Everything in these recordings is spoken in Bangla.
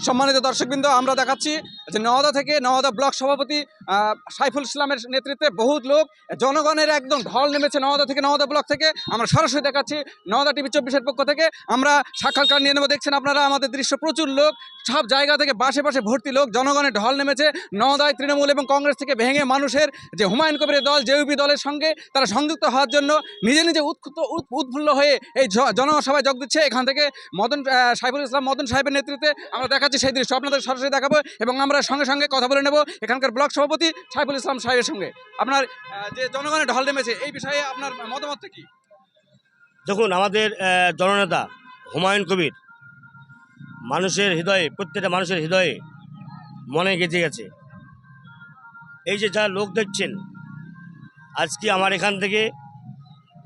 সম্মানিত দর্শকবৃন্দ, আমরা দেখাচ্ছি যে নওদা থেকে নওদা ব্লক সভাপতি সাইফুল ইসলামের নেতৃত্বে বহুত লোক, জনগণের একদম ঢল নেমেছে নওদা থেকে, নওদা ব্লক থেকে। আমরা সরাসরি দেখাচ্ছি নওদা টিভি 24-এর পক্ষ থেকে। আমরা সাক্ষাৎকার নিয়ে নেব। দেখছেন আপনারা আমাদের দৃশ্য, প্রচুর লোক, সব জায়গা থেকে বাসে বাসে ভর্তি লোক, জনগণের ঢল নেমেছে নওদায়। তৃণমূল এবং কংগ্রেস থেকে ভেঙে মানুষের যে হুমায়ুন কবিরের দল জেইউপি দলের সঙ্গে তারা সংযুক্ত হওয়ার জন্য নিজে নিজে উৎফুল্ল হয়ে এই জনসভায় যোগ দিচ্ছে। এখান থেকে সাইফুল ইসলাম মদন সাহেবের নেতৃত্বে আমরা দেখাচ্ছি সেই দৃশ্য, আপনাদের সরাসরি দেখাবো এবং আমরা সঙ্গে সঙ্গে কথা বলে নেব এখানকার ব্লক সভাপতি সাইফুল ইসলাম সাহেবের সঙ্গে। আপনার যে জনগণের ঢল নেমেছে এই বিষয়ে আপনার মতামত কি? দেখুন, আমাদের জননেতা হুমায়ুন কবির মানুষের হৃদয়ে, প্রত্যেকটা মানুষের হৃদয়ে মনে গেঁথে গেছে। এই যে যা লোক দেখছেন, আজকে আমার এখান থেকে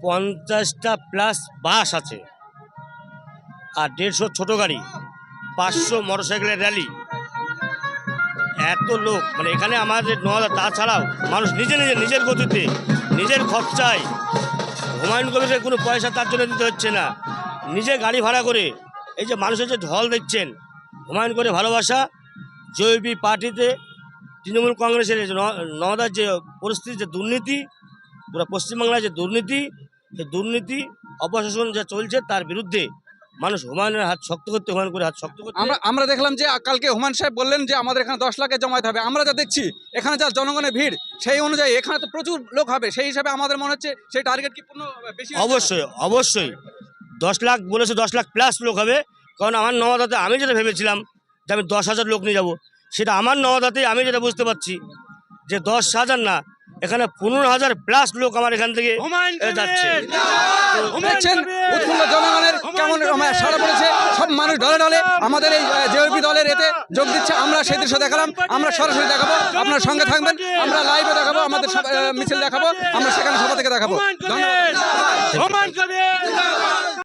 50টা প্লাস বাস আছে, আর 150 ছোটো গাড়ি, 500 মোটরসাইকেলের র্যালি। এত লোক মানে এখানে আমাদের নওদা। তাছাড়াও মানুষ নিজের গতিতে, নিজের খরচায়, হুমায়ুন কবিরের কোনো পয়সা তার জন্য দিতে হচ্ছে না, নিজে গাড়ি ভাড়া করে এই যে মানুষের যে ঢল দেখছেন, হুমায়ুন কবিরের ভালোবাসা। জেইউপি পার্টিতে তৃণমূল কংগ্রেসের নওদার যে পরিস্থিতি, যে দুর্নীতি, পুরো পশ্চিমবাংলায় যে দুর্নীতি, সেই দুর্নীতি অপশাসন যা চলছে তার বিরুদ্ধে মানুষ হুমায়ুনের হাত শক্ত করতে, হুমায়ুন করে হাত শক্ত করতে। আমরা দেখলাম যে কালকে হুমায়ুন সাহেব বললেন যে আমাদের এখানে 10 লাখের জমায়েত হবে। আমরা যা দেখছি এখানে যা জনগণের ভিড়, সেই অনুযায়ী এখানে তো প্রচুর লোক হবে। সেই হিসাবে আমাদের মনে হচ্ছে সেই টার্গেট কি পূর্ণ বেশি? অবশ্যই 10 লাখ বলেছে, 10 লাখ প্লাস লোক হবে। কারণ আমার নওদাতে আমি যেটা ভেবেছিলাম যে আমি 10,000 লোক নিয়ে যাব, সেটা আমার নওদাতে আমি যেটা বুঝতে পারছি যে 10,000 না, এখানে 15,000 প্লাস লোক আমার এখান থেকে যাচ্ছে। দেখছেন উৎফুল্ল জনগণের কেমন সাড়া পড়েছে, সব মানুষ ঢলে ঢলে আমাদের এই জেইউপি দলের এতে যোগ দিচ্ছে। আমরা সেই দৃশ্য দেখালাম, আমরা সরাসরি দেখাবো, আপনার সঙ্গে থাকবেন, আমরা লাইভে দেখাবো, আমাদের মিছিল দেখাবো, আমরা সেখানে সভা থেকে দেখাবো। ধন্যবাদ।